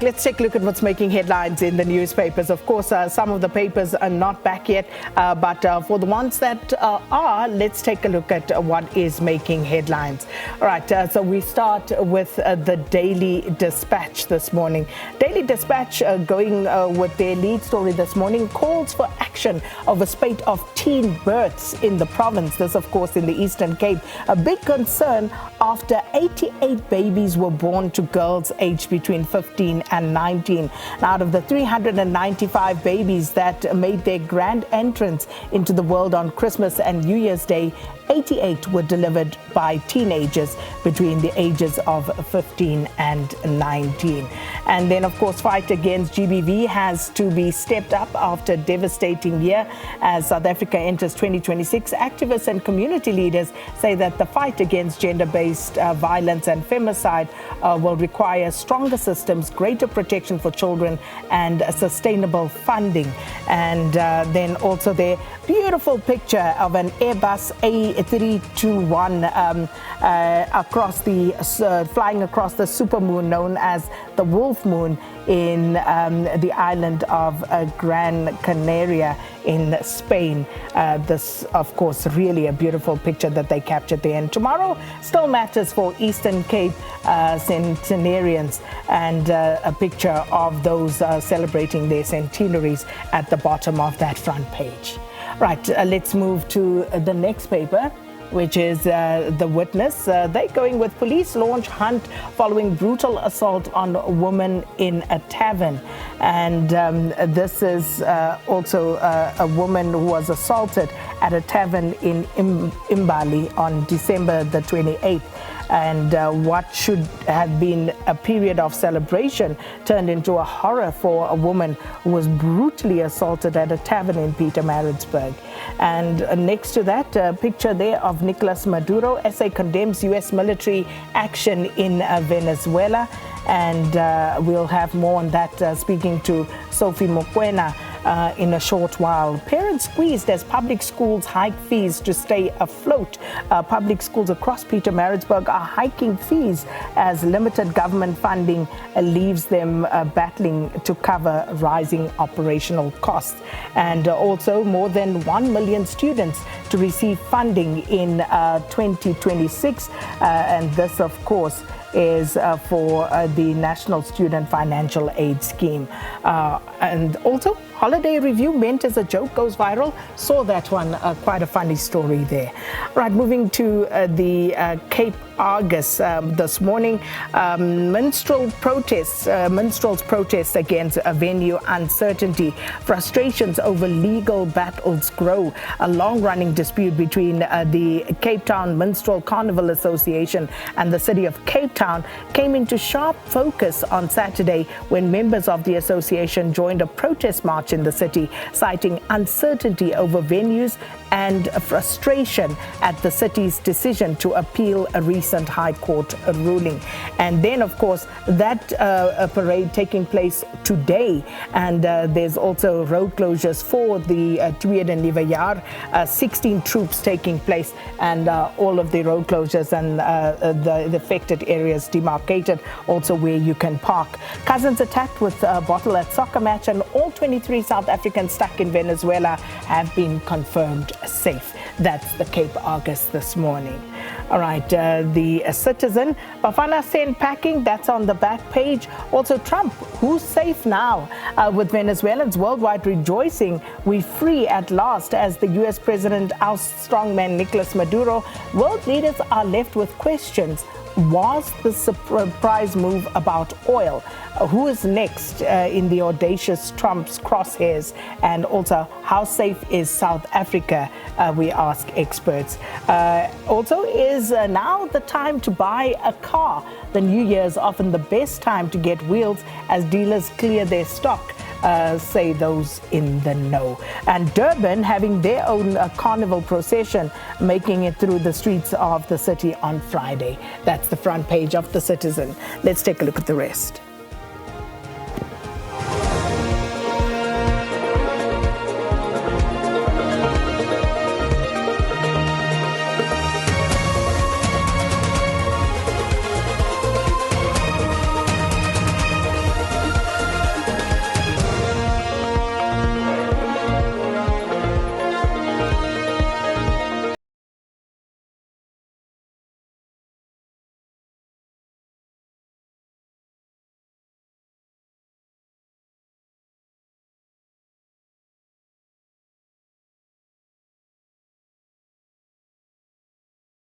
Let's take a look at what's making headlines in the newspapers. Of course, some of the papers are not back yet, but for the ones that are, let's take a look at what is making headlines. All right, so we start with the Daily Dispatch this morning. Daily Dispatch going with their lead story this morning, calls for action over spate of teen births in the province. This, of course, in the Eastern Cape. A big concern after 88 babies were born to girls aged between 15 and 19. Out of the 395 babies that made their grand entrance into the world on Christmas and New Year's Day, 88 were delivered by teenagers between the ages of 15 and 19. And then, of course, fight against GBV has to be stepped up after a devastating year. As South Africa enters 2026, activists and community leaders say that the fight against gender-based violence and femicide will require stronger systems, greater protection for children, and sustainable funding. And then also their beautiful picture of an Airbus A321 flying across the supermoon known as the Wolf Moon in the island of Gran Canaria in Spain. This, of course, really a beautiful picture that they captured there. And tomorrow still matters for Eastern Cape centenarians, and a picture of those celebrating their centenaries at the bottom of that front page. Right, let's move to the next paper, which is The Witness. They're going with police launch hunt following brutal assault on a woman in a tavern. And this is also a woman who was assaulted at a tavern in Imbali on December the 28th. And what should have been a period of celebration turned into a horror for a woman who was brutally assaulted at a tavern in Pietermaritzburg. And next to that, a picture there of Nicolas Maduro. SA condemns U.S. military action in Venezuela. And we'll have more on that speaking to Sophie Mokoena in a short while. Parents squeezed as public schools hike fees to stay afloat. Public schools across Pietermaritzburg are hiking fees as limited government funding leaves them battling to cover rising operational costs. And also more than 1 million students to receive funding in 2026. And this, of course, is for the National Student Financial Aid Scheme. And also, holiday review meant as a joke goes viral. Saw that one, quite a funny story there. Right, moving to the Cape Argus this morning. Minstrels protest against venue uncertainty. Frustrations over legal battles grow. A long-running dispute between the Cape Town Minstrel Carnival Association and the city of Cape Town came into sharp focus on Saturday when members of the association joined a protest march in the city, citing uncertainty over venues and frustration at the city's decision to appeal a recent High Court ruling. And then, of course, that parade taking place today. And there's also road closures for the Tweede Nuwe Jaar, 16 troops taking place, and all of the road closures and the affected areas demarcated, also where you can park. Cousins attacked with a bottle at soccer match, and all 23 South Africans stuck in Venezuela have been confirmed safe. That's the Cape Argus this morning. All right, the Citizen, Bafana sent packing, that's on the back page. Also Trump, who's safe now? With Venezuelans worldwide rejoicing, we free at last as the US president ousts strongman Nicolas Maduro. World leaders are left with questions. Was the surprise move about oil? Who is next in the audacious Trump's crosshairs? And also, how safe is South Africa? We ask experts. Also, is now the time to buy a car? The new year is often the best time to get wheels as dealers clear their stock. Say those in the know. And Durban having their own carnival procession making it through the streets of the city on Friday. That's the front page of The Citizen. Let's take a look at the rest.